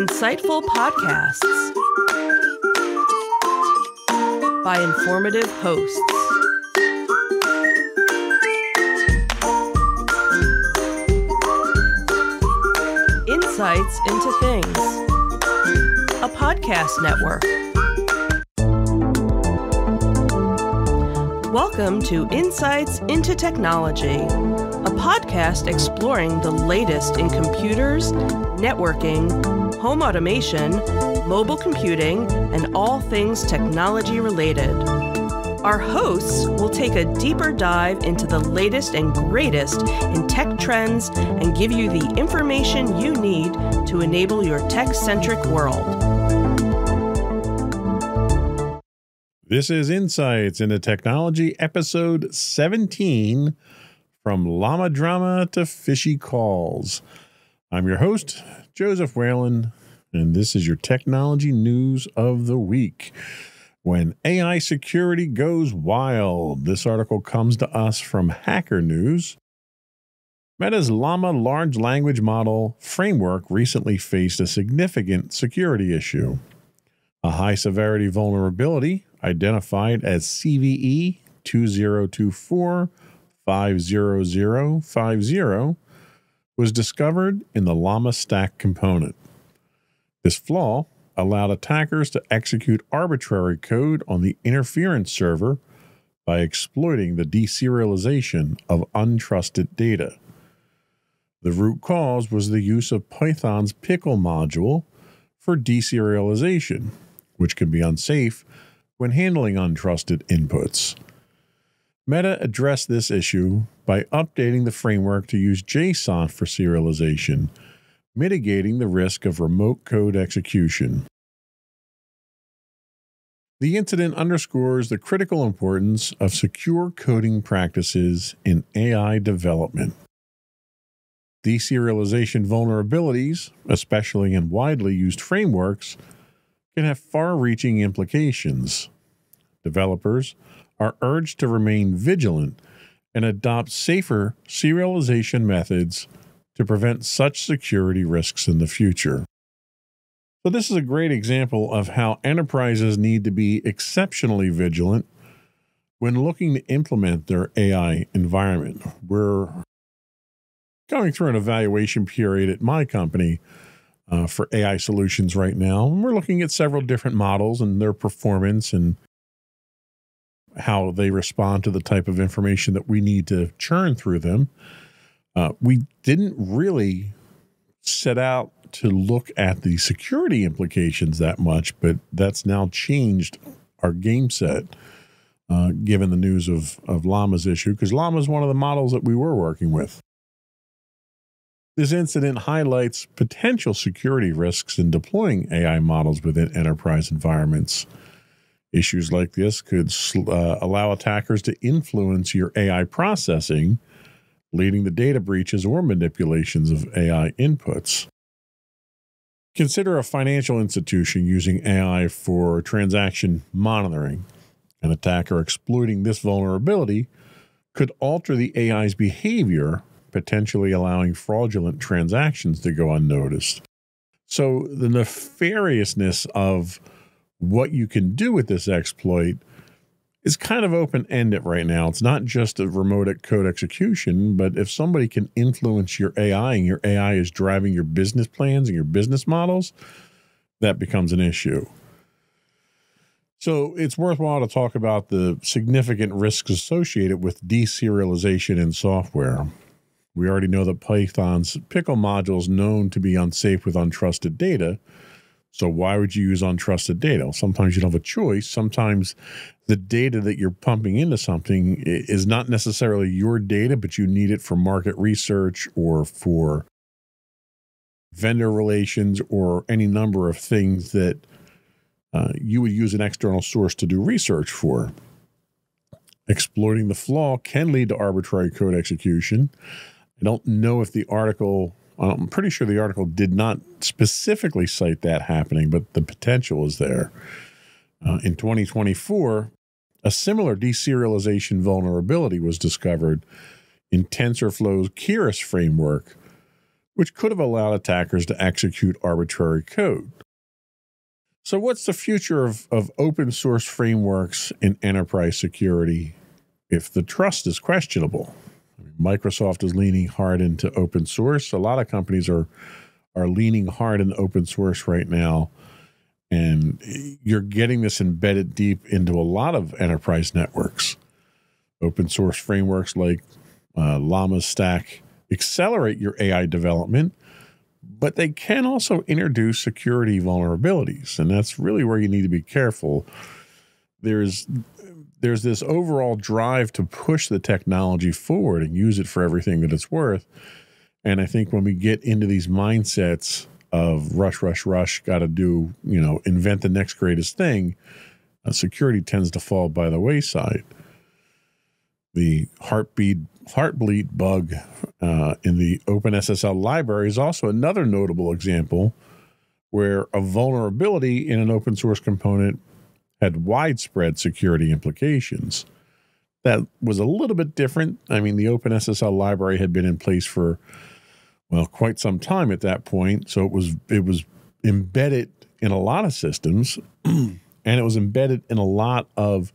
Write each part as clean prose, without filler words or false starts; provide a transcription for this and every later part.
Insightful podcasts by informative hosts. Insights into Things, a podcast network. Welcome to Insights into Technology, a podcast exploring the latest in computers, networking, home automation, mobile computing, and all things technology related. Our hosts will take a deeper dive into the latest and greatest in tech trends and give you the information you need to enable your tech-centric world. This is Insights into Technology, episode 17, From Llama Drama to Phishy Calls. I'm your host, Joseph Whalen, and this is your technology news of the week. When AI security goes wild, this article comes to us from Hacker News. Meta's Llama large language model framework recently faced a significant security issue. A high-severity vulnerability identified as CVE 2024-50050 was discovered in the Llama stack component. This flaw allowed attackers to execute arbitrary code on the interference server by exploiting the deserialization of untrusted data. The root cause was the use of Python's pickle module for deserialization, which can be unsafe when handling untrusted inputs. Meta addressed this issue by updating the framework to use JSON for serialization, mitigating the risk of remote code execution. The incident underscores the critical importance of secure coding practices in AI development. Deserialization vulnerabilities, especially in widely used frameworks, can have far-reaching implications. Developers are urged to remain vigilant and adopt safer serialization methods to prevent such security risks in the future. So this is a great example of how enterprises need to be exceptionally vigilant when looking to implement their AI environment. We're going through an evaluation period at my company for AI solutions right now. And we're looking at several different models and their performance and how they respond to the type of information that we need to churn through them. We didn't really set out to look at the security implications that much, but that's now changed our game set, given the news of Llama's issue, because Llama is one of the models that we were working with. This incident highlights potential security risks in deploying AI models within enterprise environments. Issues like this could allow attackers to influence your AI processing, leading to data breaches or manipulations of AI inputs. Consider a financial institution using AI for transaction monitoring. An attacker exploiting this vulnerability could alter the AI's behavior, potentially allowing fraudulent transactions to go unnoticed. So the nefariousness of what you can do with this exploit is kind of open-ended right now. It's not just a remote code execution, but if somebody can influence your AI and your AI is driving your business plans and your business models, that becomes an issue. So it's worthwhile to talk about the significant risks associated with deserialization in software. We already know that Python's pickle module is known to be unsafe with untrusted data. So why would you use untrusted data? Sometimes you don't have a choice. Sometimes the data that you're pumping into something is not necessarily your data, but you need it for market research or for vendor relations or any number of things that you would use an external source to do research for. Exploiting the flaw can lead to arbitrary code execution. I don't know if the article, I'm pretty sure the article did not specifically cite that happening, but the potential is there. In 2024, a similar deserialization vulnerability was discovered in TensorFlow's Keras framework, which could have allowed attackers to execute arbitrary code. So what's the future of open source frameworks in enterprise security if the trust is questionable? Microsoft is leaning hard into open source. A lot of companies are leaning hard into open source right now. And you're getting this embedded deep into a lot of enterprise networks. Open source frameworks like Llama Stack accelerate your AI development, but they can also introduce security vulnerabilities. And that's really where you need to be careful. There's this overall drive to push the technology forward and use it for everything that it's worth. And I think when we get into these mindsets of rush, got to do, invent the next greatest thing, security tends to fall by the wayside. The heartbleed bug in the OpenSSL library is also another notable example where a vulnerability in an open source component had widespread security implications. That was a little bit different. I mean, the OpenSSL library had been in place for quite some time at that point. So it was embedded in a lot of systems, and it was embedded in a lot of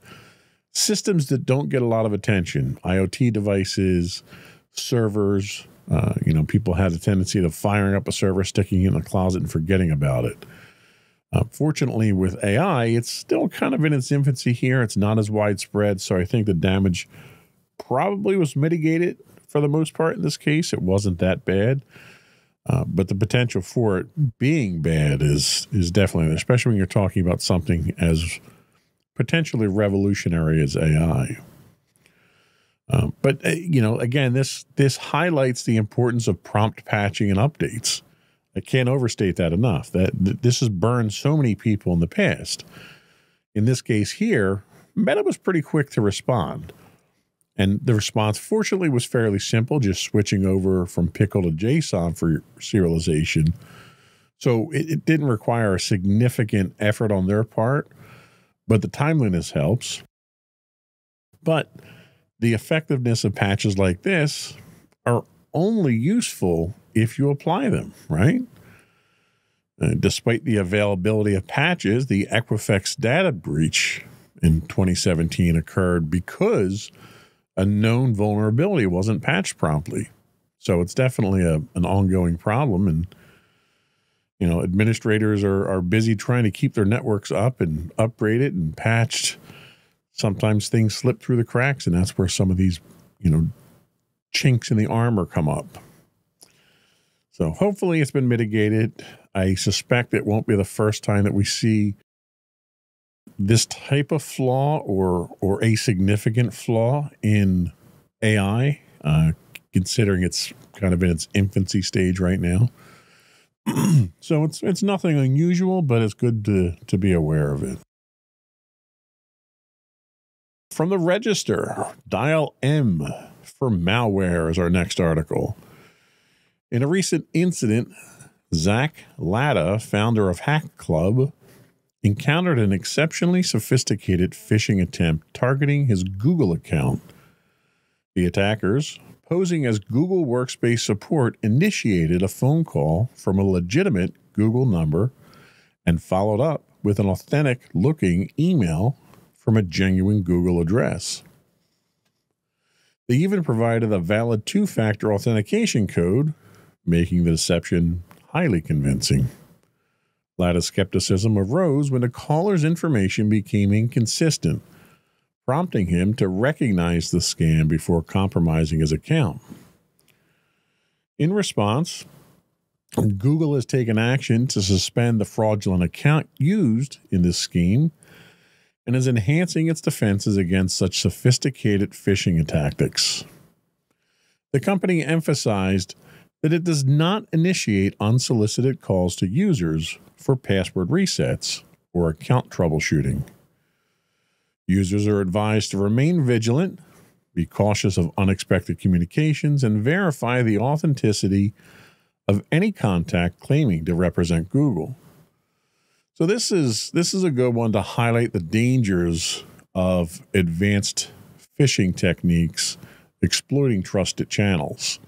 systems that don't get a lot of attention. IoT devices, servers. People had a tendency to firing up a server, sticking it in a closet, and forgetting about it. Fortunately, with AI, it's still kind of in its infancy here. It's not as widespread, so I think the damage probably was mitigated for the most part in this case. It wasn't that bad, but the potential for it being bad is definitely there, especially when you're talking about something as potentially revolutionary as AI. But again, this highlights the importance of prompt patching and updates. I can't overstate that enough. That this has burned so many people in the past. In this case here, Meta was pretty quick to respond. And the response, fortunately, was fairly simple, just switching over from Pickle to JSON for serialization. So it didn't require a significant effort on their part, but the timeliness helps. But the effectiveness of patches like this are only useful if you apply them, right? Despite the availability of patches, the Equifax data breach in 2017 occurred because a known vulnerability wasn't patched promptly. So it's definitely an ongoing problem. And, administrators are busy trying to keep their networks up and upgrade it and patched. Sometimes things slip through the cracks, and that's where some of these, chinks in the armor come up. So hopefully it's been mitigated. I suspect it won't be the first time that we see this type of flaw or a significant flaw in AI, considering it's kind of in its infancy stage right now. So it's nothing unusual, but it's good to be aware of it. From the Register, dial M for malware is our next article. In a recent incident, Zach Latta, founder of Hack Club, encountered an exceptionally sophisticated phishing attempt targeting his Google account. The attackers, posing as Google Workspace support, initiated a phone call from a legitimate Google number and followed up with an authentic-looking email from a genuine Google address. They even provided a valid two-factor authentication code, making the deception highly convincing. Latta's skepticism arose when the caller's information became inconsistent, prompting him to recognize the scam before compromising his account. In response, Google has taken action to suspend the fraudulent account used in this scheme and is enhancing its defenses against such sophisticated phishing tactics. The company emphasized that it does not initiate unsolicited calls to users for password resets or account troubleshooting. Users are advised to remain vigilant, be cautious of unexpected communications, and verify the authenticity of any contact claiming to represent Google. So this is a good one to highlight the dangers of advanced phishing techniques exploiting trusted channels.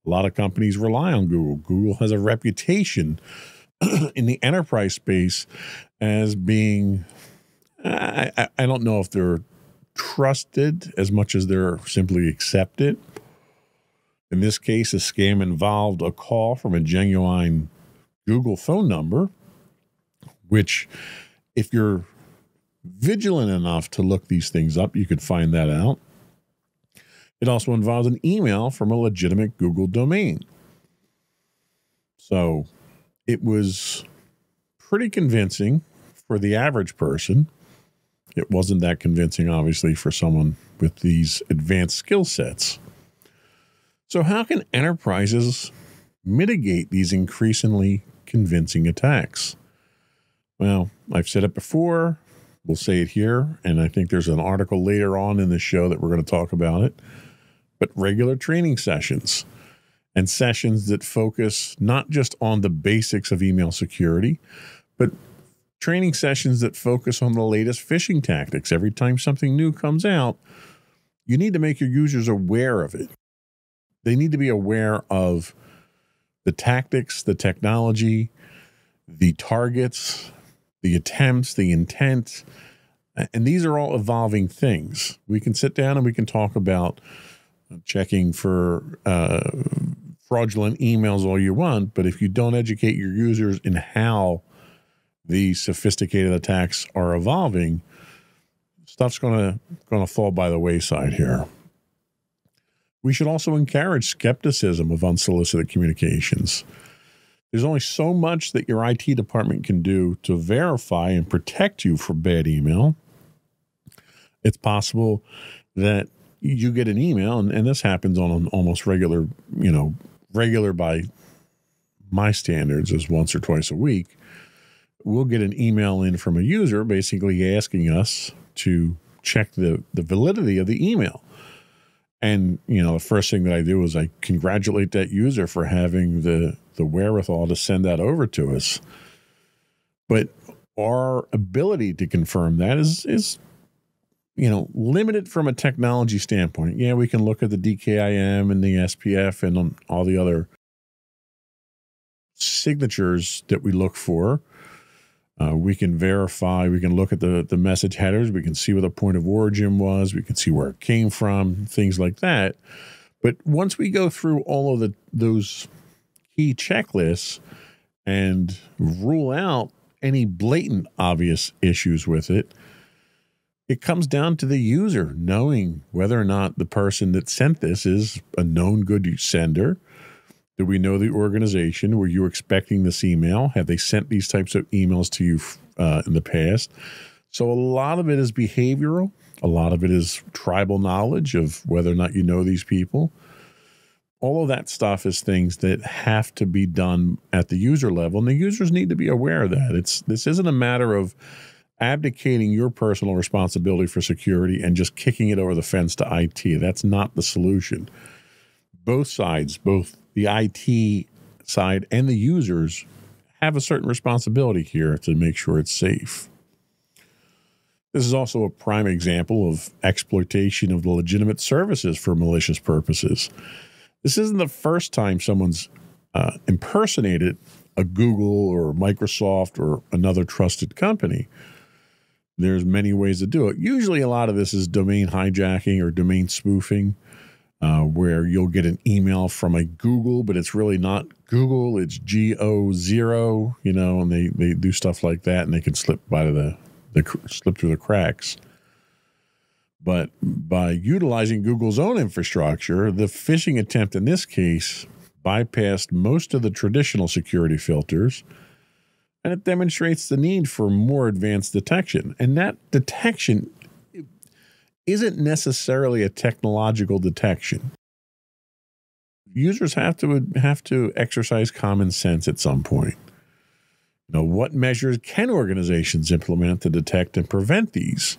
A lot of companies rely on Google. Google has a reputation in the enterprise space as being, I don't know if they're trusted as much as they're simply accepted. In this case, a scam involved a call from a genuine Google phone number, which if you're vigilant enough to look these things up, you could find that out. It also involves an email from a legitimate Google domain. So it was pretty convincing for the average person. It wasn't that convincing, obviously, for someone with these advanced skill sets. So how can enterprises mitigate these increasingly convincing attacks? Well, I've said it before. We'll say it here. And I think there's an article later on in the show that we're going to talk about it. But regular training sessions and sessions that focus not just on the basics of email security, but training sessions that focus on the latest phishing tactics. Every time something new comes out, you need to make your users aware of it. They need to be aware of the tactics, the technology, the targets, the attempts, the intent. And these are all evolving things. We can sit down and we can talk about checking for fraudulent emails all you want, but if you don't educate your users in how these sophisticated attacks are evolving, stuff's going to fall by the wayside here. We should also encourage skepticism of unsolicited communications. There's only so much that your IT department can do to verify and protect you from bad email. It's possible that you get an email, and this happens on an almost regular by my standards is once or twice a week. We'll get an email in from a user basically asking us to check the validity of the email. And, the first thing that I do is I congratulate that user for having the wherewithal to send that over to us. But our ability to confirm that is limited from a technology standpoint. Yeah, we can look at the DKIM and the SPF and all the other signatures that we look for. We can verify, we can look at the message headers, we can see what the point of origin was, we can see where it came from, things like that. But once we go through all of those key checklists and rule out any blatant obvious issues with it, it comes down to the user knowing whether or not the person that sent this is a known good sender. Do we know the organization? Were you expecting this email? Have they sent these types of emails to you in the past? So a lot of it is behavioral. A lot of it is tribal knowledge of whether or not you know these people. All of that stuff is things that have to be done at the user level, and the users need to be aware of that. This isn't a matter of abdicating your personal responsibility for security and just kicking it over the fence to IT. That's not the solution. Both sides, both the IT side and the users, have a certain responsibility here to make sure it's safe. This is also a prime example of exploitation of the legitimate services for malicious purposes. This isn't the first time someone's impersonated a Google or Microsoft or another trusted company. There's many ways to do it. Usually a lot of this is domain hijacking or domain spoofing, where you'll get an email from a Google, but it's really not Google, it's GO0, and they do stuff like that, and they can slip slip through the cracks. But by utilizing Google's own infrastructure, the phishing attempt in this case bypassed most of the traditional security filters, and it demonstrates the need for more advanced detection. And that detection isn't necessarily a technological detection. Users have to exercise common sense at some point. What measures can organizations implement to detect and prevent these?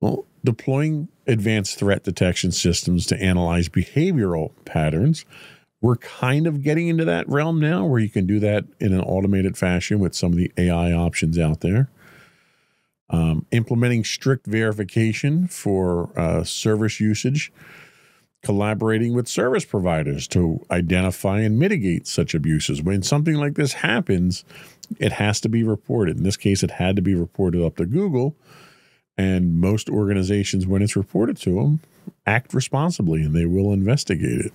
Well, deploying advanced threat detection systems to analyze behavioral patterns. We're kind of getting into that realm now where you can do that in an automated fashion with some of the AI options out there. Implementing strict verification for service usage. collaborating with service providers to identify and mitigate such abuses. When something like this happens, it has to be reported. In this case, it had to be reported up to Google, and most organizations, when it's reported to them, act responsibly and they will investigate it.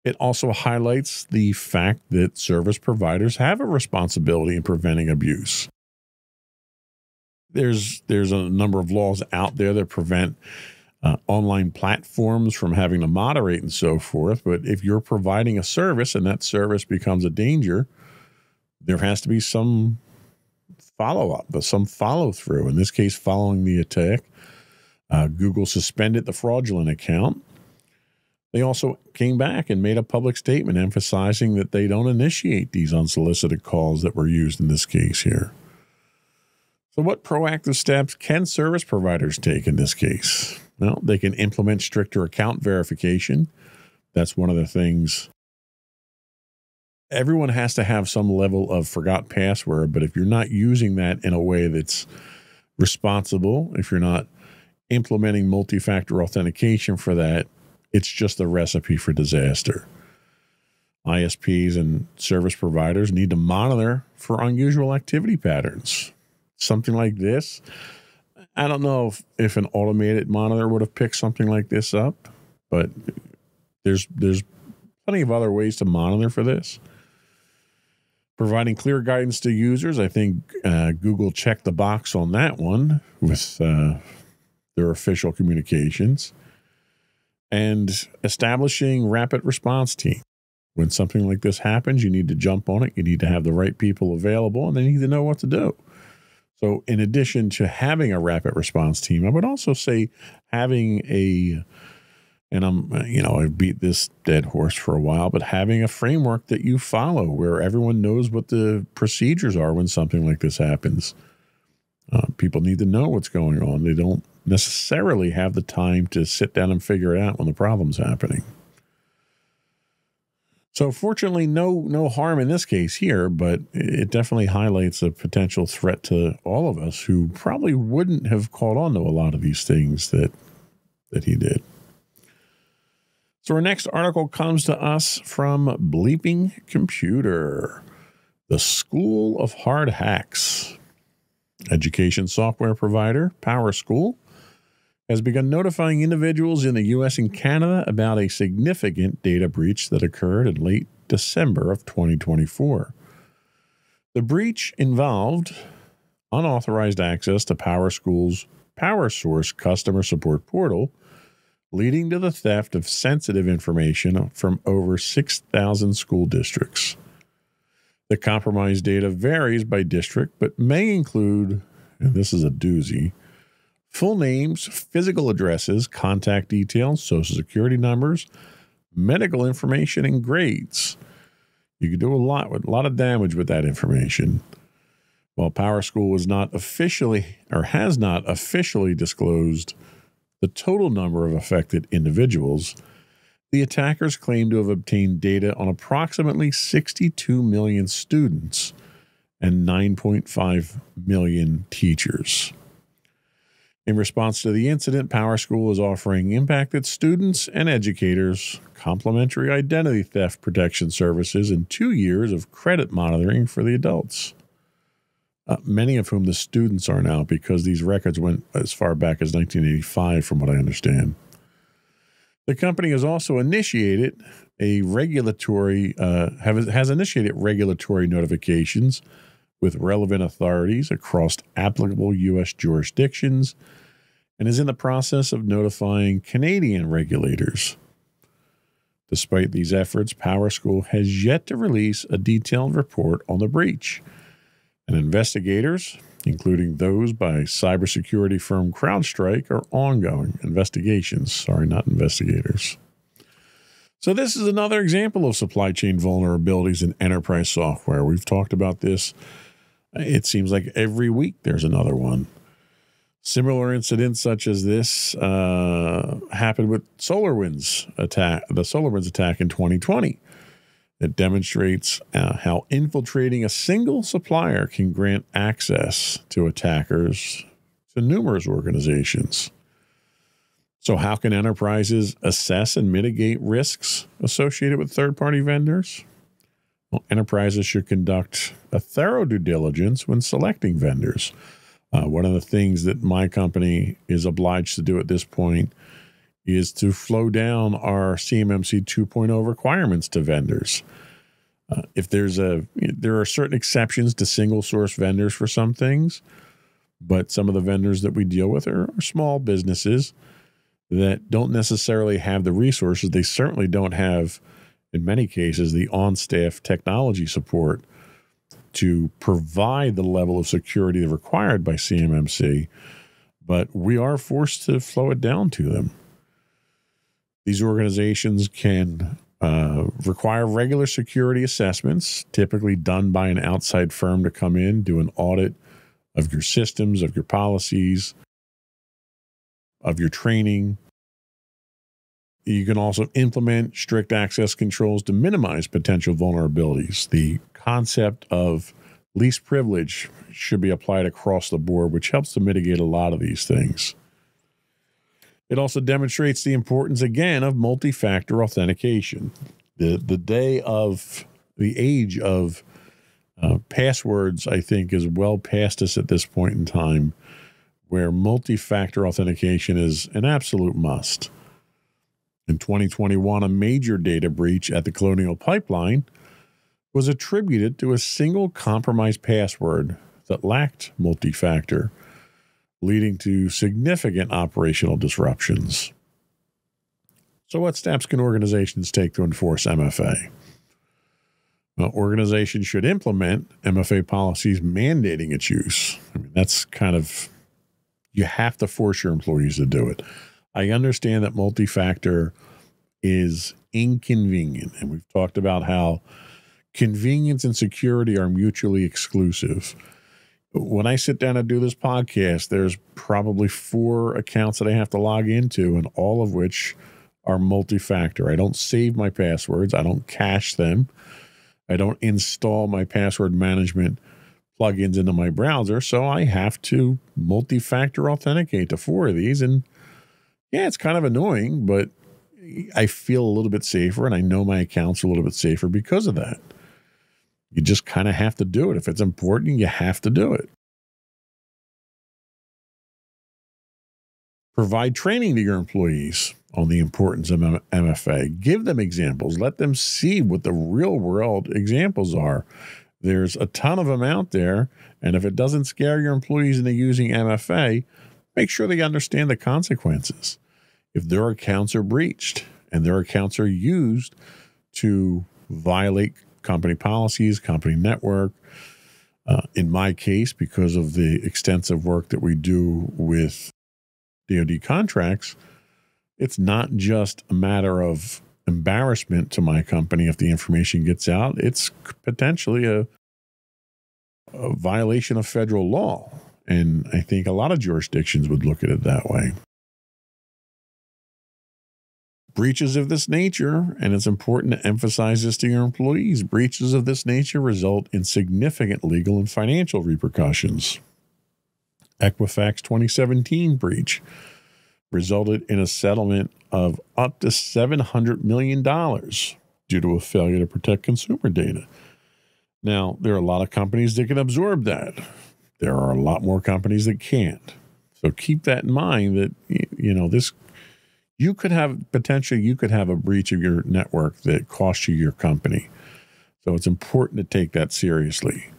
It also highlights the fact that service providers have a responsibility in preventing abuse. There's a number of laws out there that prevent online platforms from having to moderate and so forth. But if you're providing a service and that service becomes a danger, there has to be some follow-up, some follow-through. In this case, following the attack, Google suspended the fraudulent account. They also came back and made a public statement emphasizing that they don't initiate these unsolicited calls that were used in this case here. So what proactive steps can service providers take in this case? Well, they can implement stricter account verification. That's one of the things. Everyone has to have some level of forgot password, but if you're not using that in a way that's responsible, if you're not implementing multi-factor authentication for that, it's just a recipe for disaster. ISPs and service providers need to monitor for unusual activity patterns. Something like this, I don't know if an automated monitor would have picked something like this up, but there's plenty of other ways to monitor for this. Providing clear guidance to users, I think Google checked the box on that one with their official communications. And establishing rapid response team. When something like this happens, you need to jump on it. You need to have the right people available, and they need to know what to do. So in addition to having a rapid response team, I would also say having I've beat this dead horse for a while, but having a framework that you follow where everyone knows what the procedures are when something like this happens. People need to know what's going on. They don't necessarily have the time to sit down and figure it out when the problem's happening. So fortunately, no harm in this case here, but it definitely highlights a potential threat to all of us who probably wouldn't have caught on to a lot of these things that he did. So our next article comes to us from Bleeping Computer, the School of Hard Hacks. Education software provider PowerSchool has begun notifying individuals in the U.S. and Canada about a significant data breach that occurred in late December of 2024. The breach involved unauthorized access to PowerSchool's PowerSource customer support portal, leading to the theft of sensitive information from over 6,000 school districts. The compromised data varies by district, but may include, and this is a doozy, full names, physical addresses, contact details, social security numbers, medical information, and grades. You can do a lot of damage with that information. While PowerSchool was not officially or has not officially disclosed the total number of affected individuals, the attackers claim to have obtained data on approximately 62 million students and 9.5 million teachers. In response to the incident, PowerSchool is offering impacted students and educators complimentary identity theft protection services and 2 years of credit monitoring for the adults, many of whom the students are now, because these records went as far back as 1985, from what I understand. The company has also initiated has initiated regulatory notifications with relevant authorities across applicable U.S. jurisdictions and is in the process of notifying Canadian regulators. Despite these efforts, PowerSchool has yet to release a detailed report on the breach, and investigators, including those by cybersecurity firm CrowdStrike, are ongoing investigations. Sorry, not investigators. So this is another example of supply chain vulnerabilities in enterprise software. We've talked about this. It seems like every week there's another one. Similar incidents such as this happened with the SolarWinds attack in 2020. It demonstrates how infiltrating a single supplier can grant access to attackers to numerous organizations. So how can enterprises assess and mitigate risks associated with third-party vendors? Well, enterprises should conduct a thorough due diligence when selecting vendors. One of the things that my company is obliged to do at this point is to flow down our CMMC 2.0 requirements to vendors. There are certain exceptions to single source vendors for some things, but some of the vendors that we deal with are small businesses that don't necessarily have the resources. They certainly don't have, in many cases, the on-staff technology support to provide the level of security required by CMMC, but we are forced to flow it down to them. These organizations can require regular security assessments, typically done by an outside firm to come in, do an audit of your systems, of your policies, of your training. You can also implement strict access controls to minimize potential vulnerabilities. The concept of least privilege should be applied across the board, which helps to mitigate a lot of these things. It also demonstrates the importance, again, of multi-factor authentication. The age of passwords, I think, is well past us at this point in time, where multi-factor authentication is an absolute must. In 2021, a major data breach at the Colonial Pipeline was attributed to a single compromised password that lacked multi-factor, leading to significant operational disruptions. So what steps can organizations take to enforce MFA? Well, organizations should implement MFA policies mandating its use. I mean, that's you have to force your employees to do it. I understand that multi-factor is inconvenient, and we've talked about how convenience and security are mutually exclusive. When I sit down and do this podcast, there's probably 4 accounts that I have to log into, and all of which are multi-factor. I don't save my passwords. I don't cache them. I don't install my password management plugins into my browser, so I have to multi-factor authenticate to 4 of these. And yeah, it's kind of annoying, but I feel a little bit safer, and I know my accounts are a little bit safer because of that. You just kind of have to do it. If it's important, you have to do it. Provide training to your employees on the importance of MFA. Give them examples. Let them see what the real world examples are. There's a ton of them out there, and if it doesn't scare your employees into using MFA, make sure they understand the consequences. If their accounts are breached and their accounts are used to violate company policies, company network, in my case, because of the extensive work that we do with DoD contracts, it's not just a matter of embarrassment to my company if the information gets out. It's potentially a violation of federal law. And I think a lot of jurisdictions would look at it that way. Breaches of this nature, and it's important to emphasize this to your employees, breaches of this nature result in significant legal and financial repercussions. Equifax 2017 breach resulted in a settlement of up to $700 million due to a failure to protect consumer data. Now, there are a lot of companies that can absorb that. There are a lot more companies that can't. So keep that in mind that, you could have a breach of your network that costs you your company. So it's important to take that seriously.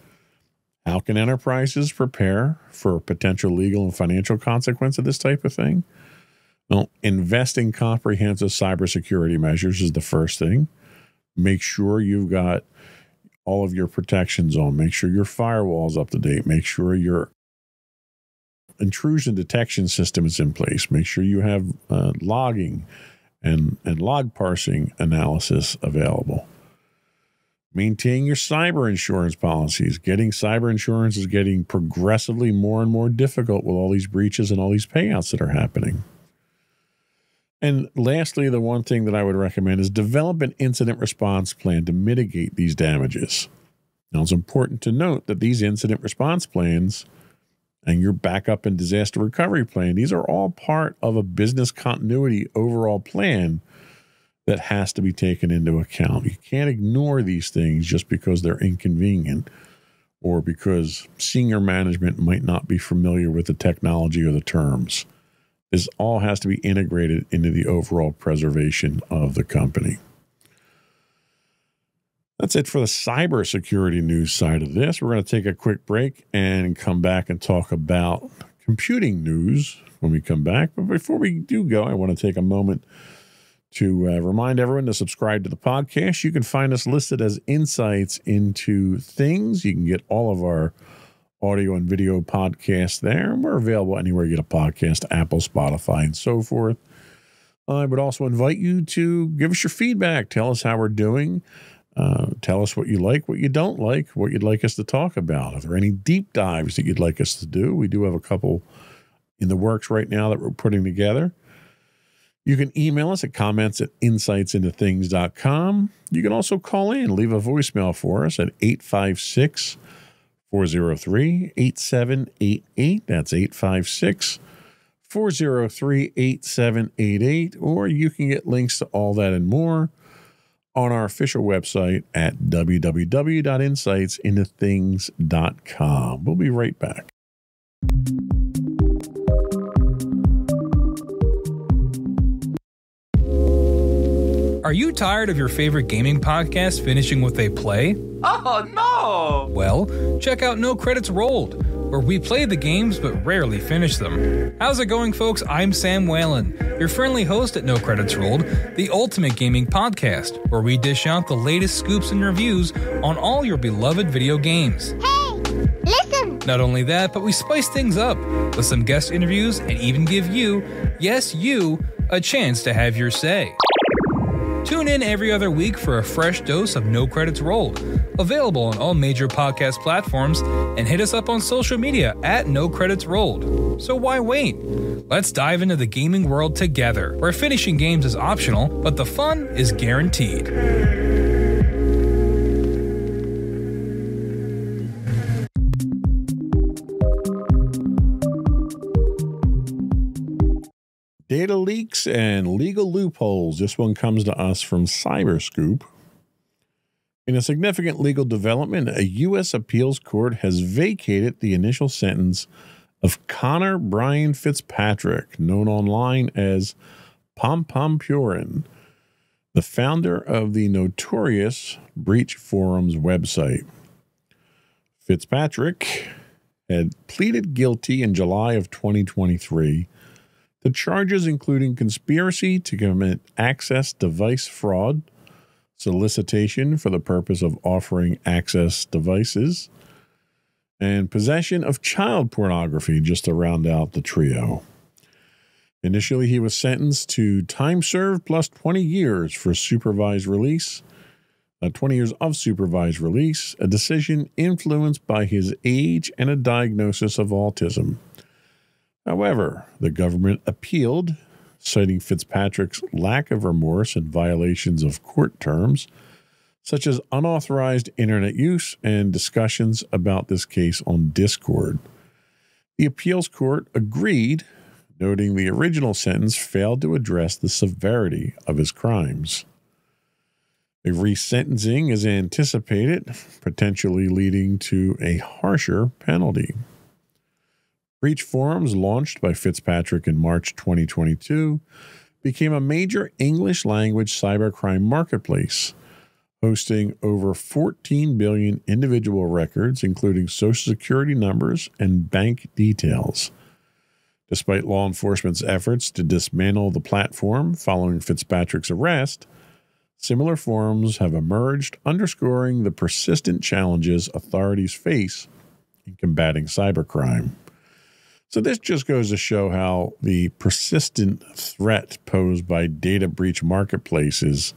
How can enterprises prepare for potential legal and financial consequence of this type of thing? Well, invest in comprehensive cybersecurity measures is the first thing. Make sure you've got all of your protections on. Make sure your firewall's up to date. Make sure your intrusion detection system is in place. Make sure you have logging and log parsing analysis available. Maintain your cyber insurance policies. Getting cyber insurance is getting progressively more and more difficult with all these breaches and all these payouts that are happening. And lastly, the one thing that I would recommend is develop an incident response plan to mitigate these damages. Now, it's important to note that these incident response plans and your backup and disaster recovery plan. These are all part of a business continuity overall plan that has to be taken into account. You can't ignore these things just because they're inconvenient or because senior management might not be familiar with the technology or the terms. This all has to be integrated into the overall preservation of the company. That's it for the cybersecurity news side of this. We're going to take a quick break and come back and talk about computing news when we come back. But before we do go, I want to take a moment to remind everyone to subscribe to the podcast. You can find us listed as Insights into Things. You can get all of our audio and video podcasts there. We're available anywhere you get a podcast, Apple, Spotify, and so forth. I would also invite you to give us your feedback. Tell us how we're doing. Tell us what you like, what you don't like, what you'd like us to talk about. Are there any deep dives that you'd like us to do? We do have a couple in the works right now that we're putting together. You can email us at comments@insightsintothings.com. You can also call in, leave a voicemail for us at 856-403-8788. That's 856-403-8788. Or you can get links to all that and more on our official website at www.insightsintothings.com. We'll be right back. Are you tired of your favorite gaming podcast finishing with a play? Oh, no! Well, check out No Credits Rolled, where we play the games but rarely finish them. How's it going, folks? I'm Sam Whalen, your friendly host at No Credits Rolled, the ultimate gaming podcast, where we dish out the latest scoops and reviews on all your beloved video games. Hey, listen! Not only that, but we spice things up with some guest interviews and even give you, yes, you, a chance to have your say. Tune in every other week for a fresh dose of No Credits Rolled, available on all major podcast platforms, and hit us up on social media at No Credits Rolled. So why wait? Let's dive into the gaming world together, where finishing games is optional, but the fun is guaranteed. Data leaks and legal loopholes. This one comes to us from Cyberscoop. In a significant legal development, a U.S. appeals court has vacated the initial sentence of Connor Brian Fitzpatrick, known online as Pom Pom Purin, the founder of the notorious Breach Forums website. Fitzpatrick had pleaded guilty in July of 2023 to charges including conspiracy to commit access device fraud, solicitation for the purpose of offering access devices, and possession of child pornography, just to round out the trio. Initially, he was sentenced to time served plus 20 years for supervised release, 20 years of supervised release, a decision influenced by his age and a diagnosis of autism. However, the government appealed, citing Fitzpatrick's lack of remorse and violations of court terms, such as unauthorized internet use and discussions about this case on Discord. The appeals court agreed, noting the original sentence failed to address the severity of his crimes. A resentencing is anticipated, potentially leading to a harsher penalty. Breach Forums, launched by Fitzpatrick in March 2022, became a major English-language cybercrime marketplace, hosting over 14 billion individual records, including Social Security numbers and bank details. Despite law enforcement's efforts to dismantle the platform following Fitzpatrick's arrest, similar forums have emerged, underscoring the persistent challenges authorities face in combating cybercrime. So this just goes to show how the persistent threat posed by data breach marketplaces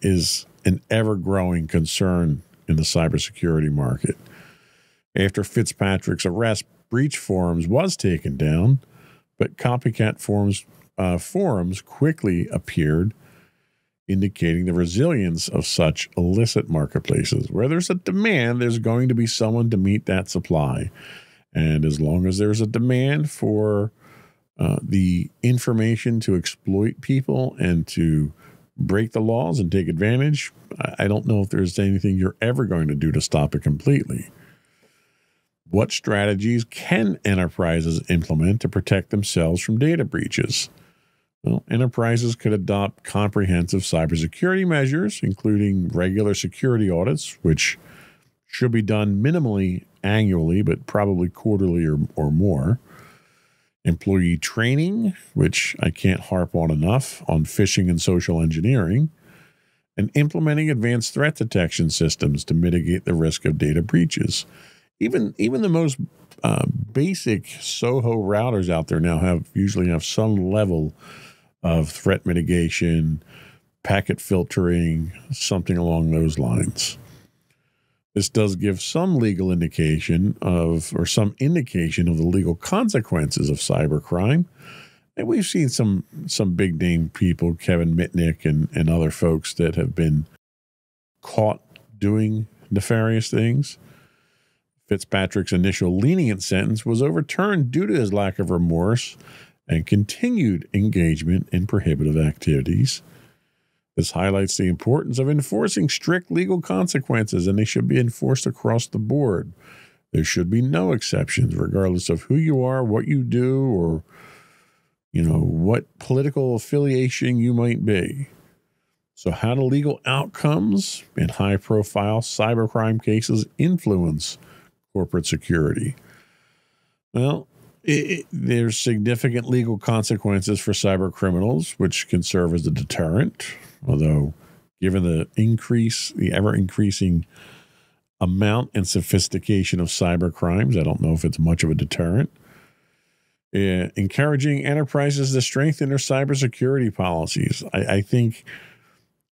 is an ever-growing concern in the cybersecurity market. After Fitzpatrick's arrest, Breach Forums was taken down, but copycat forums quickly appeared, indicating the resilience of such illicit marketplaces. Where there's a demand, there's going to be someone to meet that supply. And as long as there's a demand for the information to exploit people and to break the laws and take advantage, I don't know if there's anything you're ever going to do to stop it completely. What strategies can enterprises implement to protect themselves from data breaches? Well, enterprises could adopt comprehensive cybersecurity measures, including regular security audits, which should be done minimally annually, but probably quarterly or more. Employee training, which I can't harp on enough, on phishing and social engineering, and implementing advanced threat detection systems to mitigate the risk of data breaches. Even the most basic SOHO routers out there now usually have some level of threat mitigation, packet filtering, something along those lines. This does give some legal indication or some indication of the legal consequences of cybercrime. And we've seen some big name people, Kevin Mitnick and other folks that have been caught doing nefarious things. Fitzpatrick's initial lenient sentence was overturned due to his lack of remorse and continued engagement in prohibitive activities. This highlights the importance of enforcing strict legal consequences, and they should be enforced across the board. There should be no exceptions, regardless of who you are, what you do, or what political affiliation you might be. So how do legal outcomes in high-profile cybercrime cases influence corporate security? Well, there's significant legal consequences for cyber criminals, which can serve as a deterrent. Although, given the ever-increasing amount and sophistication of cyber crimes, I don't know if it's much of a deterrent. Encouraging enterprises to strengthen their cybersecurity policies. I think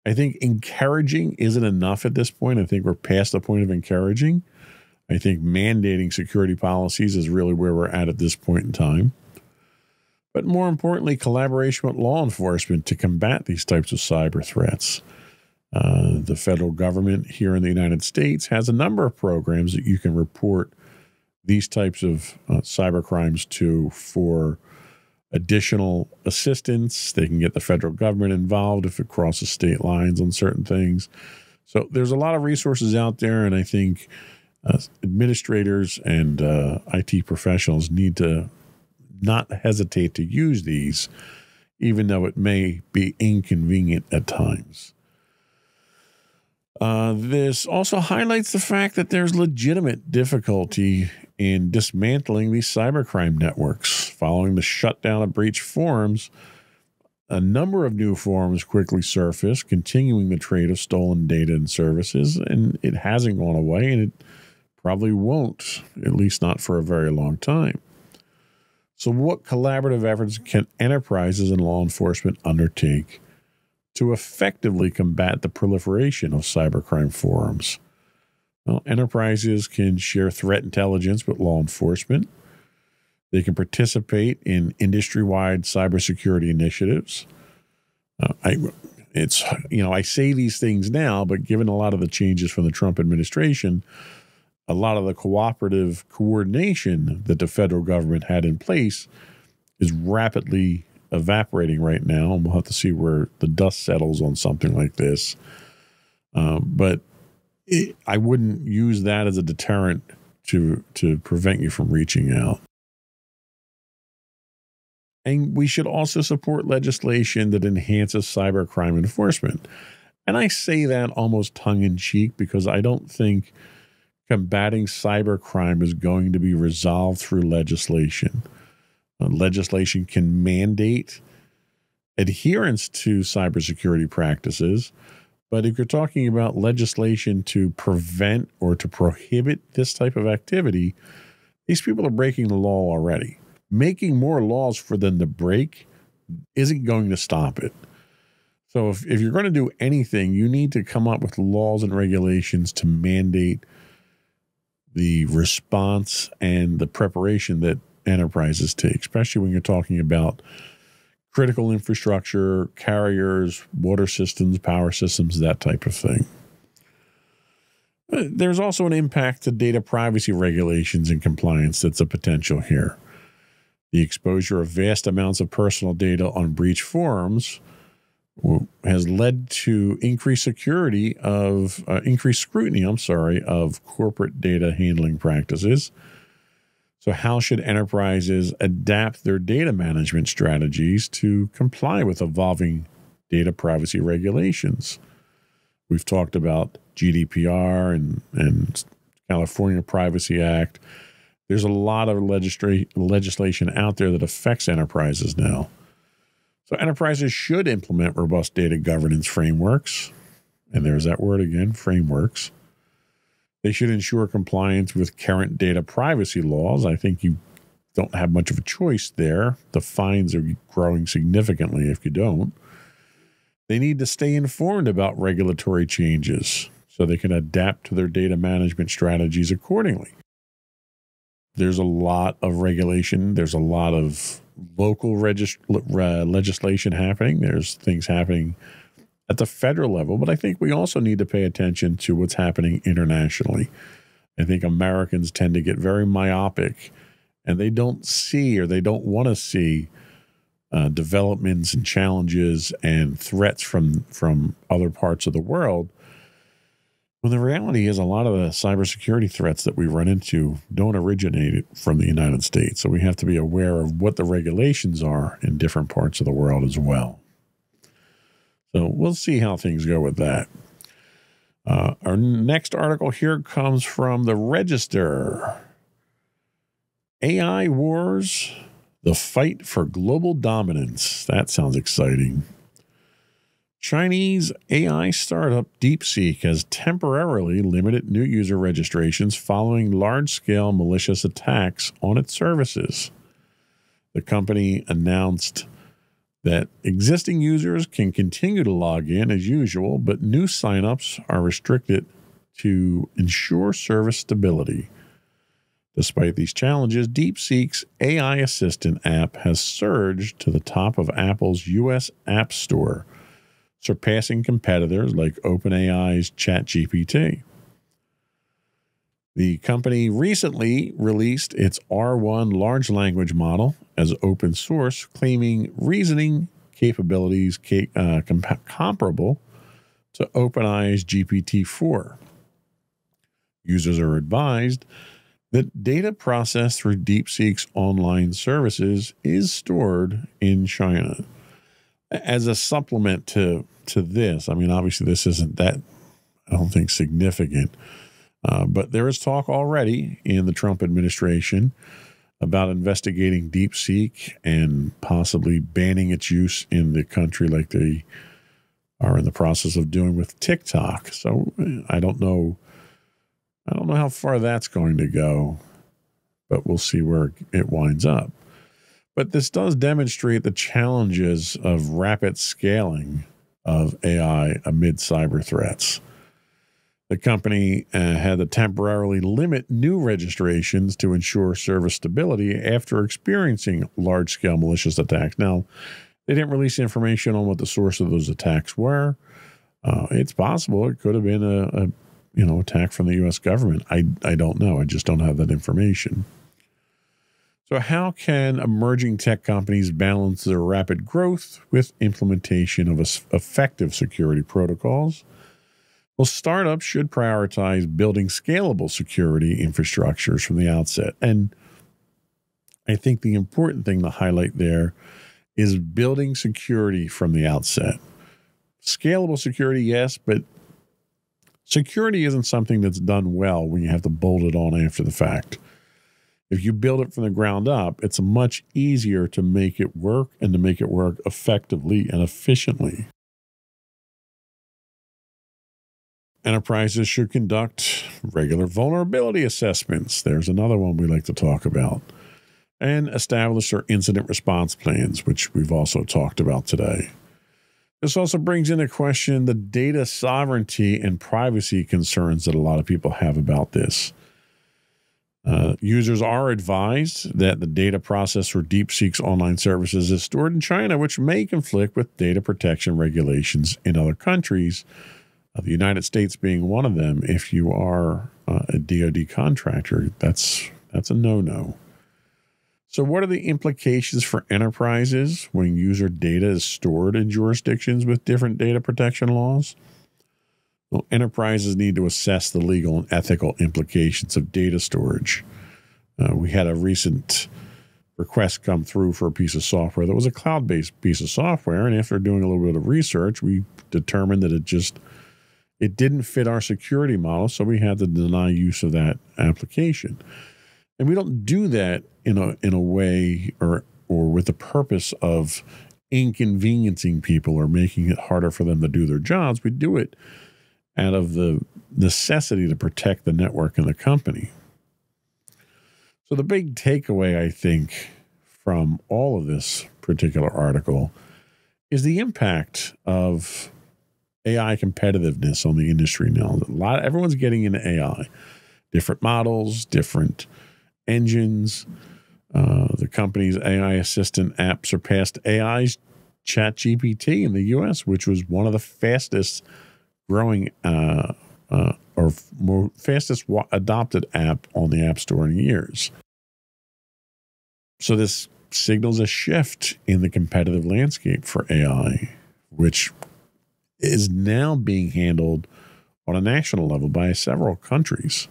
encouraging isn't enough at this point. I think we're past the point of encouraging. I think mandating security policies is really where we're at this point in time. But more importantly, collaboration with law enforcement to combat these types of cyber threats. The federal government here in the United States has a number of programs that you can report these types of cyber crimes to for additional assistance. They can get the federal government involved if it crosses state lines on certain things. So there's a lot of resources out there, and I think administrators and IT professionals need to not hesitate to use these, even though it may be inconvenient at times. This also highlights the fact that there's legitimate difficulty in dismantling these cybercrime networks. Following the shutdown of breach forums, a number of new forums quickly surfaced, continuing the trade of stolen data and services, and it hasn't gone away, and it probably won't, at least not for a very long time. So what collaborative efforts can enterprises and law enforcement undertake to effectively combat the proliferation of cybercrime forums? Well, enterprises can share threat intelligence with law enforcement. They can participate in industry-wide cybersecurity initiatives. I say these things now, but given a lot of the changes from the Trump administration, a lot of the cooperative coordination that the federal government had in place is rapidly evaporating right now, and we'll have to see where the dust settles on something like this. But I wouldn't use that as a deterrent to prevent you from reaching out. And we should also support legislation that enhances cybercrime enforcement. And I say that almost tongue-in-cheek because I don't think combating cybercrime is going to be resolved through legislation. Legislation can mandate adherence to cybersecurity practices, but if you're talking about legislation to prevent or to prohibit this type of activity, these people are breaking the law already. Making more laws for them to break isn't going to stop it. So if you're going to do anything, you need to come up with laws and regulations to mandate the response and the preparation that enterprises take, especially when you're talking about critical infrastructure, carriers, water systems, power systems, that type of thing. There's also an impact to data privacy regulations and compliance that's a potential here. The exposure of vast amounts of personal data on breach forums has led to increased scrutiny of corporate data handling practices. So how should enterprises adapt their data management strategies to comply with evolving data privacy regulations? We've talked about GDPR and California Privacy Act. There's a lot of legislation out there that affects enterprises now. So enterprises should implement robust data governance frameworks. And there's that word again, frameworks. They should ensure compliance with current data privacy laws. I think you don't have much of a choice there. The fines are growing significantly if you don't. They need to stay informed about regulatory changes so they can adapt to their data management strategies accordingly. There's a lot of regulation. There's a lot of local legislation happening. There's things happening at the federal level, but I think we also need to pay attention to what's happening internationally. I think Americans tend to get very myopic, and they don't see or they don't want to see developments and challenges and threats from other parts of the world. Well, the reality is a lot of the cybersecurity threats that we run into don't originate from the United States. So we have to be aware of what the regulations are in different parts of the world as well. So we'll see how things go with that. Our next article here comes from the Register. AI Wars, the fight for global dominance. That sounds exciting. Chinese AI startup DeepSeek has temporarily limited new user registrations following large-scale malicious attacks on its services. The company announced that existing users can continue to log in as usual, but new signups are restricted to ensure service stability. Despite these challenges, DeepSeek's AI Assistant app has surged to the top of Apple's U.S. App Store, surpassing competitors like OpenAI's ChatGPT. The company recently released its R1 large language model as open source, claiming reasoning capabilities comparable to OpenAI's GPT-4. Users are advised that data processed through DeepSeek's online services is stored in China. As a supplement to this, I mean, obviously this isn't that, I don't think, significant. But there is talk already in the Trump administration about investigating DeepSeek and possibly banning its use in the country like they are in the process of doing with TikTok. So I don't know how far that's going to go, but we'll see where it winds up. But this does demonstrate the challenges of rapid scaling of AI amid cyber threats. The company had to temporarily limit new registrations to ensure service stability after experiencing large-scale malicious attacks. Now, they didn't release information on what the source of those attacks were. It's possible it could have been a attack from the U.S. government. I don't know. I just don't have that information. So how can emerging tech companies balance their rapid growth with implementation of effective security protocols? Well, startups should prioritize building scalable security infrastructures from the outset. And I think the important thing to highlight there is building security from the outset. Scalable security, yes, but security isn't something that's done well when you have to bolt it on after the fact. If you build it from the ground up, it's much easier to make it work and to make it work effectively and efficiently. Enterprises should conduct regular vulnerability assessments. There's another one we like to talk about. And establish their incident response plans, which we've also talked about today. This also brings into question the data sovereignty and privacy concerns that a lot of people have about this. Users are advised that the data processed for DeepSeek's online services is stored in China, which may conflict with data protection regulations in other countries, The United States being one of them. If you are a DoD contractor, that's a no-no. So what are the implications for enterprises when user data is stored in jurisdictions with different data protection laws? Well, enterprises need to assess the legal and ethical implications of data storage. We had a recent request come through for a piece of software that was a cloud-based piece of software, and after doing a little bit of research, we determined that it didn't fit our security model, so we had to deny use of that application. And we don't do that in a way or with the purpose of inconveniencing people or making it harder for them to do their jobs. We do it out of the necessity to protect the network and the company. So the big takeaway, I think, from all of this particular article is the impact of AI competitiveness on the industry now. Everyone's getting into AI, different models, different engines. The company's AI assistant app surpassed AI's ChatGPT in the U.S., which was one of the fastest growing fastest adopted app on the App Store in years. So this signals a shift in the competitive landscape for AI, which is now being handled on a national level by several countries.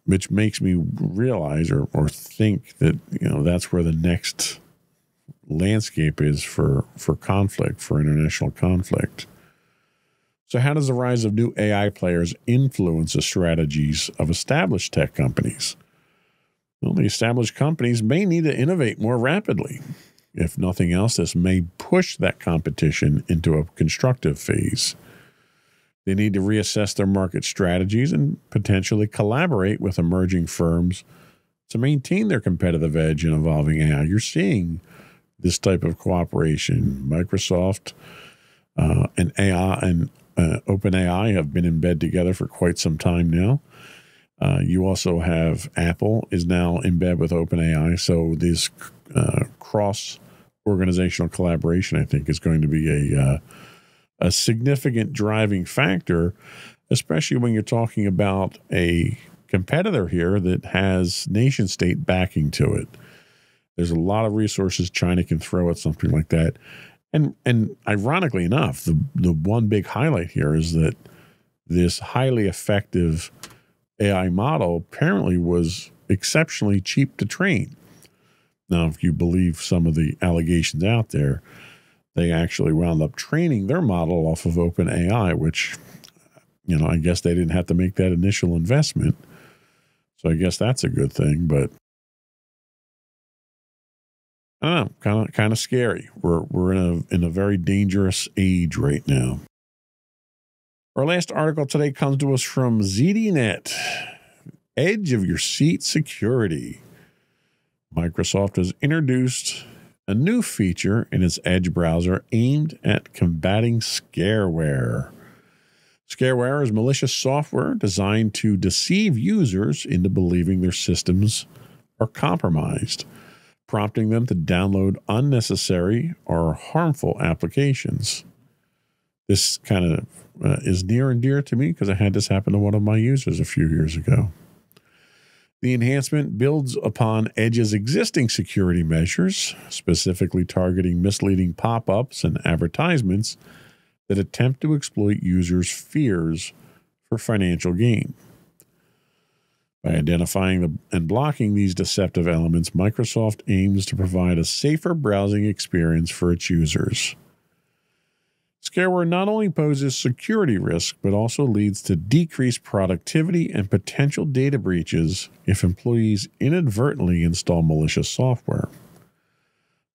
Which makes me realize or think that, that's where the next landscape is for conflict, for international conflict. So how does the rise of new AI players influence the strategies of established tech companies? Well, the established companies may need to innovate more rapidly. If nothing else, this may push that competition into a constructive phase. They need to reassess their market strategies and potentially collaborate with emerging firms to maintain their competitive edge in evolving AI. You're seeing this type of cooperation. Microsoft and AI and OpenAI have been in bed together for quite some time now. You also have Apple is now in bed with OpenAI. So this cross-organizational collaboration, I think, is going to be a significant driving factor, especially when you're talking about a competitor here that has nation state backing to it. There's a lot of resources China can throw at something like that. And ironically enough, the one big highlight here is that this highly effective AI model apparently was exceptionally cheap to train. Now, if you believe some of the allegations out there, they actually wound up training their model off of OpenAI, which, I guess they didn't have to make that initial investment. So I guess that's a good thing, but I don't know, kind of scary. We're in a very dangerous age right now. Our last article today comes to us from ZDNet. Edge of your seat security. Microsoft has introduced a new feature in its Edge browser aimed at combating scareware. Scareware is malicious software designed to deceive users into believing their systems are compromised, prompting them to download unnecessary or harmful applications. This kind of is near and dear to me because I had this happen to one of my users a few years ago. The enhancement builds upon Edge's existing security measures, specifically targeting misleading pop-ups and advertisements that attempt to exploit users' fears for financial gain. By identifying and blocking these deceptive elements, Microsoft aims to provide a safer browsing experience for its users. Scareware not only poses security risk, but also leads to decreased productivity and potential data breaches if employees inadvertently install malicious software.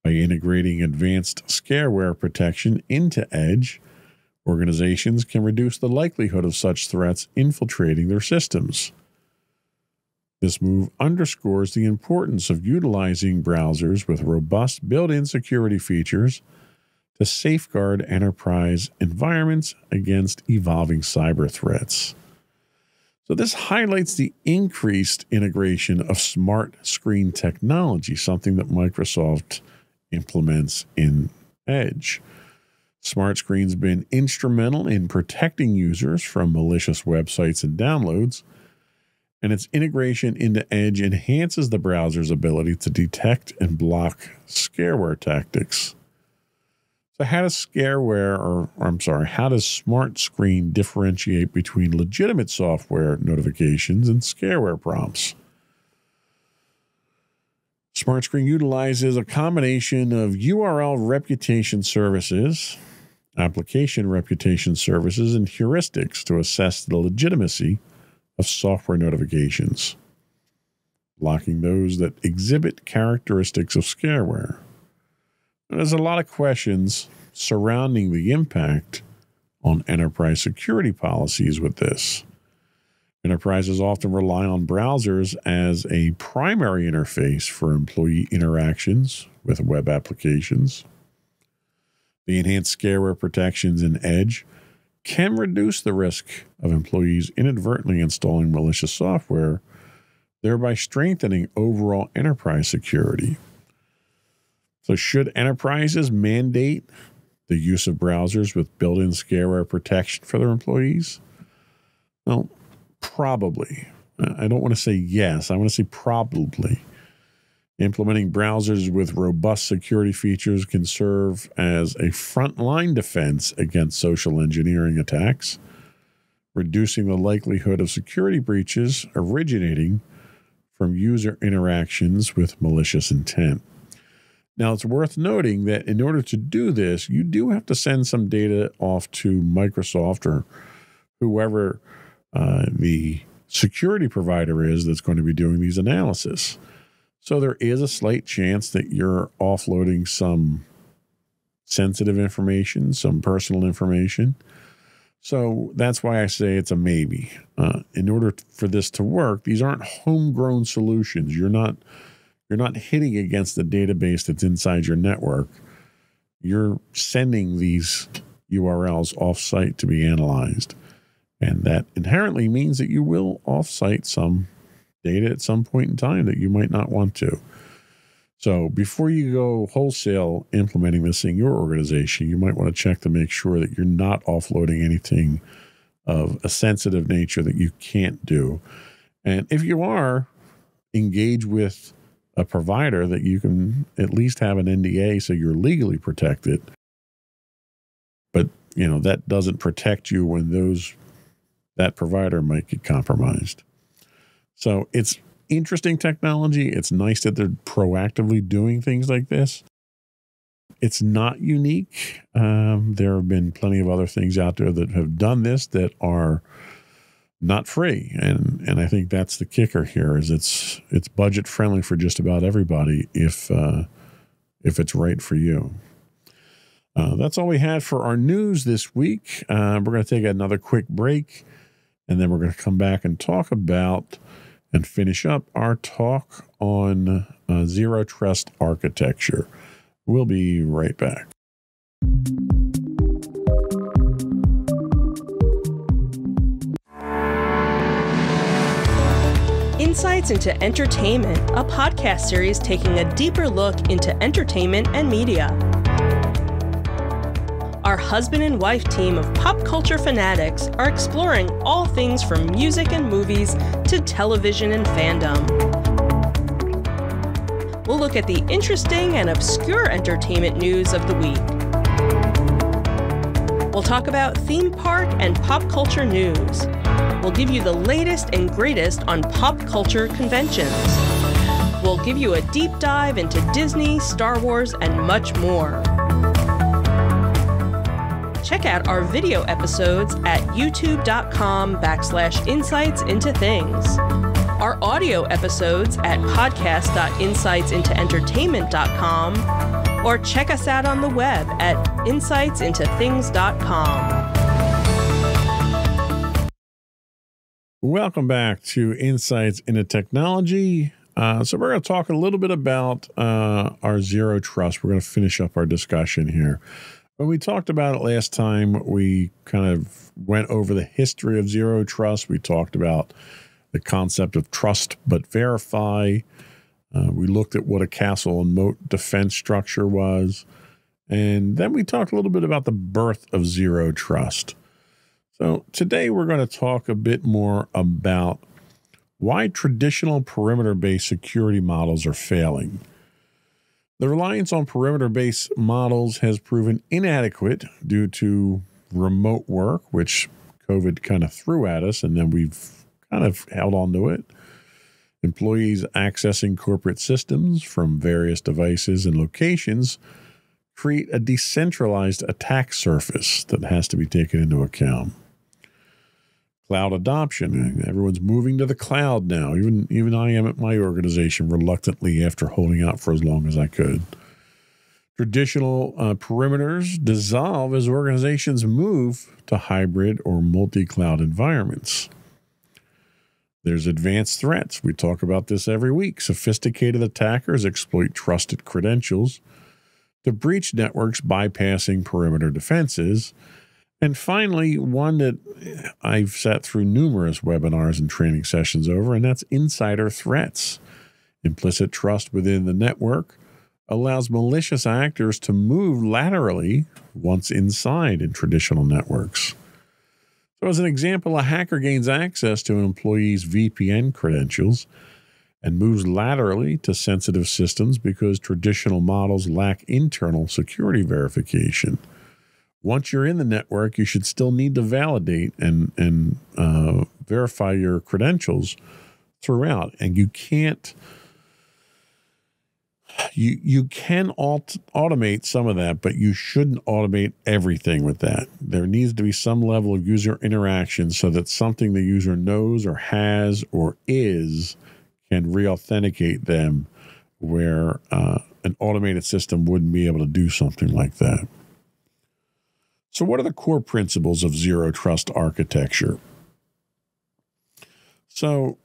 By integrating advanced scareware protection into Edge, organizations can reduce the likelihood of such threats infiltrating their systems. This move underscores the importance of utilizing browsers with robust built-in security features to safeguard enterprise environments against evolving cyber threats. So this highlights the increased integration of smart screen technology, something that Microsoft implements in Edge. Smart Screen's been instrumental in protecting users from malicious websites and downloads, and its integration into Edge enhances the browser's ability to detect and block scareware tactics. So how does how does Smart Screen differentiate between legitimate software notifications and scareware prompts? Smart Screen utilizes a combination of URL reputation services, application reputation services, and heuristics to assess the legitimacy of software notifications, blocking those that exhibit characteristics of scareware. There's a lot of questions surrounding the impact on enterprise security policies with this. Enterprises often rely on browsers as a primary interface for employee interactions with web applications. The enhanced scareware protections in Edge can reduce the risk of employees inadvertently installing malicious software, thereby strengthening overall enterprise security. So should enterprises mandate the use of browsers with built-in scareware protection for their employees? Well, probably. I don't want to say yes. I want to say probably. Implementing browsers with robust security features can serve as a frontline defense against social engineering attacks, reducing the likelihood of security breaches originating from user interactions with malicious intent. Now, it's worth noting that in order to do this, you do have to send some data off to Microsoft or whoever the security provider is that's going to be doing these analysis. So there is a slight chance that you're offloading some sensitive information, some personal information. So that's why I say it's a maybe. In order for this to work, these aren't homegrown solutions. You're not hitting against the database that's inside your network. You're sending these URLs off-site to be analyzed. And that inherently means that you will off-site some data at some point in time that you might not want to. So before you go wholesale implementing this in your organization, you might want to check to make sure that you're not offloading anything of a sensitive nature that you can't do. And if you are, engage with a provider that you can at least have an NDA so you're legally protected. But, that doesn't protect you when that provider might get compromised. So it's interesting technology. It's nice that they're proactively doing things like this. It's not unique. There have been plenty of other things out there that have done this that are not free. And I think that's the kicker here is it's budget friendly for just about everybody if it's right for you. That's all we had for our news this week. We're going to take another quick break, and then we're going to come back and talk about and finish up our talk on zero trust architecture. We'll be right back. Insights into Entertainment, a podcast series taking a deeper look into entertainment and media. Our husband and wife team of pop culture fanatics are exploring all things from music and movies to television and fandom. We'll look at the interesting and obscure entertainment news of the week. We'll talk about theme park and pop culture news. We'll give you the latest and greatest on pop culture conventions. We'll give you a deep dive into Disney, Star Wars, and much more. Check out our video episodes at youtube.com/insightsintothings. Our audio episodes at podcast.insightsintoentertainment.com, or check us out on the web at insightsintothings.com. Welcome back to Insights into Technology. So we're going to talk a little bit about our zero trust. We're going to finish up our discussion here. When we talked about it last time, we kind of went over the history of zero trust. We talked about the concept of trust but verify. We looked at what a castle and moat defense structure was. And then we talked a little bit about the birth of zero trust. So today we're going to talk a bit more about why traditional perimeter-based security models are failing. The reliance on perimeter-based models has proven inadequate due to remote work, which COVID kind of threw at us, and then we've kind of held on to it. Employees accessing corporate systems from various devices and locations create a decentralized attack surface that has to be taken into account. Cloud adoption. Everyone's moving to the cloud now. Even I am at my organization reluctantly after holding out for as long as I could. Traditional perimeters dissolve as organizations move to hybrid or multi-cloud environments. There's advanced threats. We talk about this every week. Sophisticated attackers exploit trusted credentials to breach networks, bypassing perimeter defenses. And finally, one that I've sat through numerous webinars and training sessions over, and that's insider threats. Implicit trust within the network allows malicious actors to move laterally once inside in traditional networks. So as an example, a hacker gains access to an employee's VPN credentials and moves laterally to sensitive systems because traditional models lack internal security verification. Once you're in the network, you should still need to validate and verify your credentials throughout. And you can't, you can automate some of that, but you shouldn't automate everything with that. There needs to be some level of user interaction so that something the user knows or has or is can re-authenticate them, where an automated system wouldn't be able to do something like that. So what are the core principles of zero trust architecture? So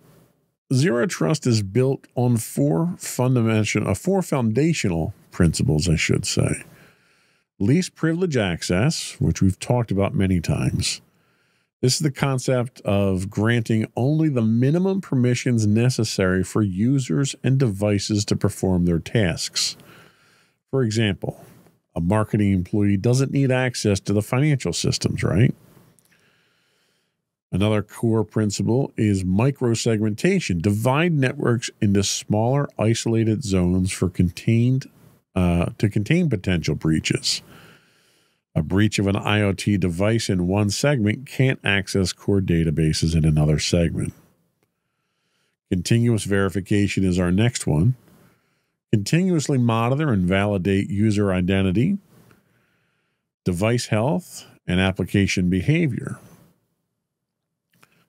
zero trust is built on four foundational principles, I should say. Least privilege access, which we've talked about many times. This is the concept of granting only the minimum permissions necessary for users and devices to perform their tasks. For example, a marketing employee doesn't need access to the financial systems, right? Another core principle is microsegmentation. Divide networks into smaller, isolated zones for to contain potential breaches. A breach of an IoT device in one segment can't access core databases in another segment. Continuous verification is our next one. Continuously monitor and validate user identity, device health, and application behavior.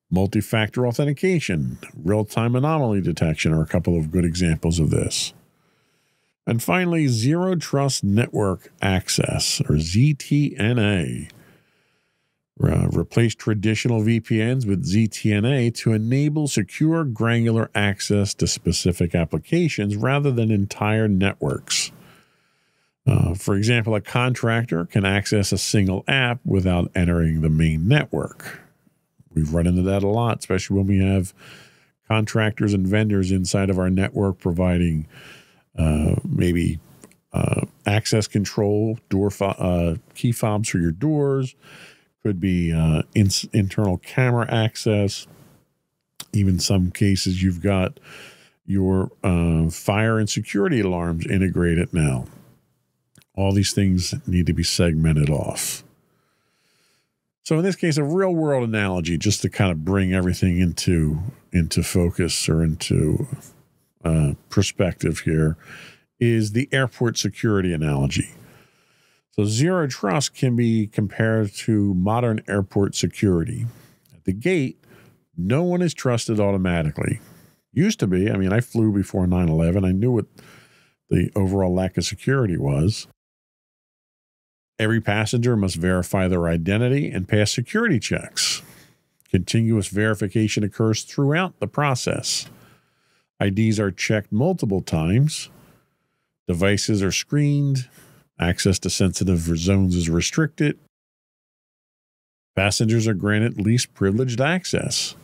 Multi-factor authentication, real-time anomaly detection are a couple of good examples of this. And finally, Zero Trust Network Access, or ZTNA. Replace traditional VPNs with ZTNA to enable secure, granular access to specific applications rather than entire networks. For example, a contractor can access a single app without entering the main network. We've run into that a lot, especially when we have contractors and vendors inside of our network providing maybe access control, key fobs for your doors. Could be internal camera access. Even some cases, you've got your fire and security alarms integrated now. All these things need to be segmented off. So in this case, a real world analogy, just to kind of bring everything into focus or into perspective here, is the airport security analogy. So zero trust can be compared to modern airport security. At the gate, no one is trusted automatically. Used to be. I mean, I flew before 9/11. I knew what the overall lack of security was. Every passenger must verify their identity and pass security checks. Continuous verification occurs throughout the process. IDs are checked multiple times. Devices are screened. Access to sensitive zones is restricted. Passengers are granted least privileged access.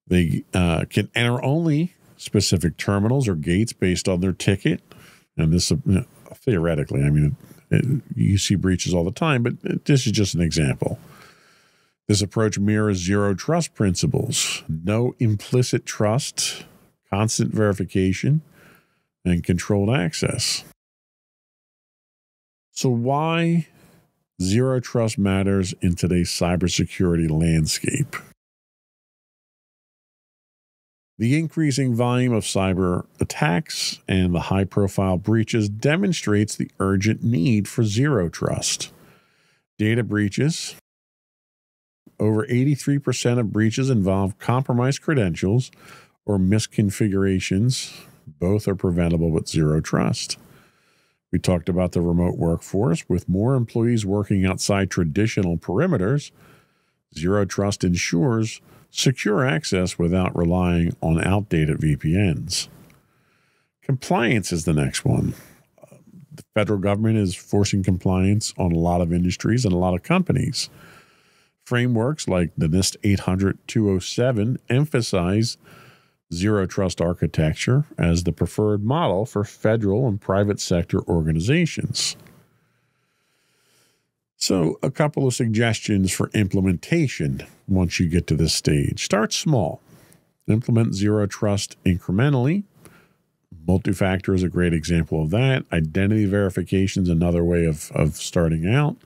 They can enter only specific terminals or gates based on their ticket. And this theoretically. I mean, you see breaches all the time, but this is just an example. This approach mirrors zero trust principles: no implicit trust, constant verification, and controlled access. So why zero trust matters in today's cybersecurity landscape? The increasing volume of cyber attacks and the high-profile breaches demonstrates the urgent need for zero trust. Data breaches. Over 83% of breaches involve compromised credentials or misconfigurations. Both are preventable with zero trust. We talked about the remote workforce. With more employees working outside traditional perimeters, zero trust ensures secure access without relying on outdated VPNs. Compliance is the next one. The federal government is forcing compliance on a lot of industries and a lot of companies. Frameworks like the NIST 800-207 emphasize zero trust architecture as the preferred model for federal and private sector organizations. So, a couple of suggestions for implementation once you get to this stage. Start small. Implement zero trust incrementally. Multi-factor is a great example of that. Identity verification is another way of starting out.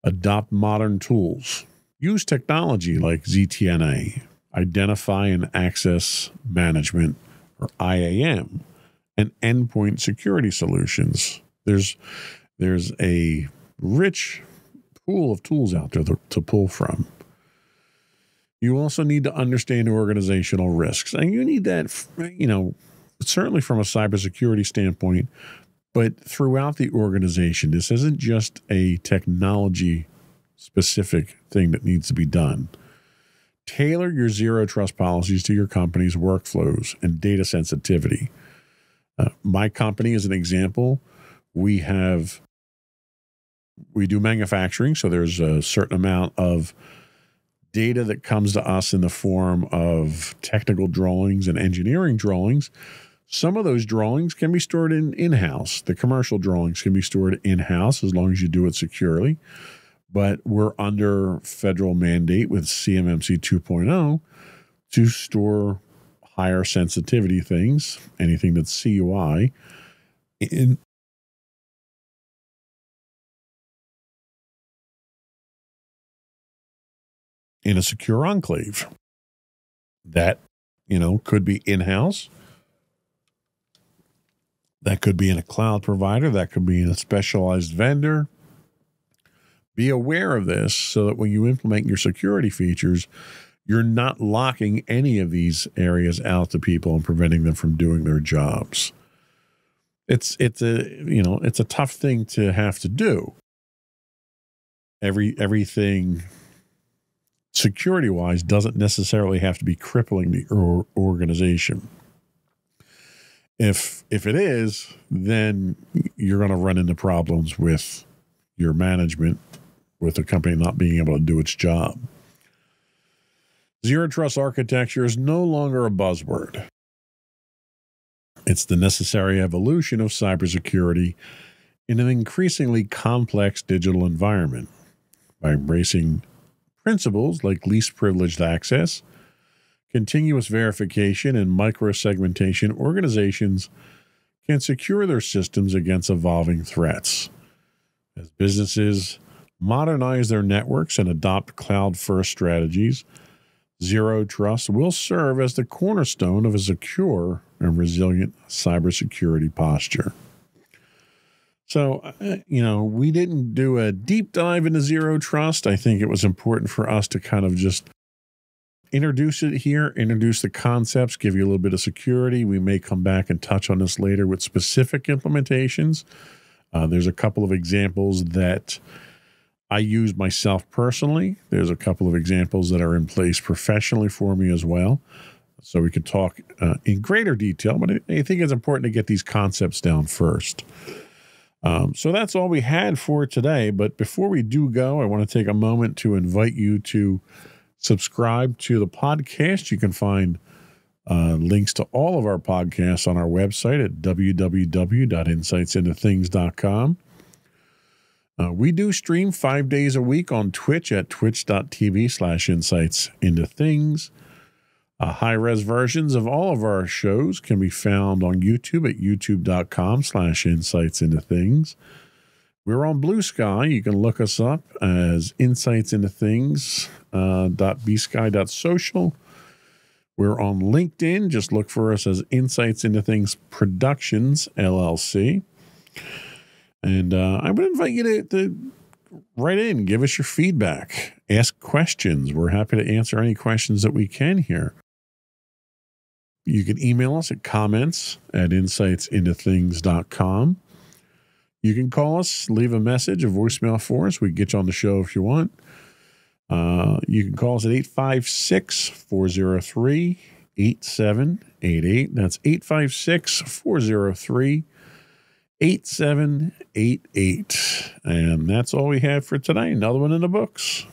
Adopt modern tools. Use technology like ZTNA, Identify and Access Management, or IAM, and endpoint security solutions. There's a rich pool of tools out there to pull from. You also need to understand organizational risks. And you need that, certainly from a cybersecurity standpoint, but throughout the organization. This isn't just a technology-specific thing that needs to be done. Tailor your zero trust policies to your company's workflows and data sensitivity. My company, as an example, we do manufacturing, so there's a certain amount of data that comes to us in the form of technical drawings and engineering drawings. Some of those drawings can be stored in-house. The commercial drawings can be stored in-house as long as you do it securely. But we're under federal mandate with CMMC 2.0 to store higher sensitivity things, anything that's CUI, in a secure enclave. That, could be in-house. That could be in a cloud provider. That could be in a specialized vendor. Be aware of this so that when you implement your security features, you're not locking any of these areas out to people and preventing them from doing their jobs. It's a tough thing to have to do. Everything security-wise doesn't necessarily have to be crippling the organization. If it is, then you're going to run into problems with your management, with the company not being able to do its job. Zero trust architecture is no longer a buzzword. It's the necessary evolution of cybersecurity in an increasingly complex digital environment. By embracing principles like least privileged access, continuous verification, and micro-segmentation, organizations can secure their systems against evolving threats. As businesses modernize their networks and adopt cloud-first strategies, zero trust will serve as the cornerstone of a secure and resilient cybersecurity posture. So, we didn't do a deep dive into zero trust. I think it was important for us to kind of just introduce it here, introduce the concepts, give you a little bit of security. We may come back and touch on this later with specific implementations. There's a couple of examples that I use myself personally. There's a couple of examples that are in place professionally for me as well. So we could talk in greater detail, but I think it's important to get these concepts down first. So that's all we had for today. But before we do go, I want to take a moment to invite you to subscribe to the podcast. You can find Links to all of our podcasts on our website at www.insightsintothings.com. We do stream 5 days a week on Twitch at twitch.tv/insightsintothings. High-res versions of all of our shows can be found on YouTube at youtube.com/insightsintothings. We're on Blue Sky. You can look us up as insightsintothings.bsky.social. We're on LinkedIn. Just look for us as Insights Into Things Productions, LLC. And I would invite you to write in, give us your feedback, ask questions. We're happy to answer any questions that we can here. You can email us at comments@insightsintothings.com. You can call us, leave a message, a voicemail for us. We can get you on the show if you want. You can call us at 856-403-8788. That's 856-403-8788. And that's all we have for today. Another one in the books.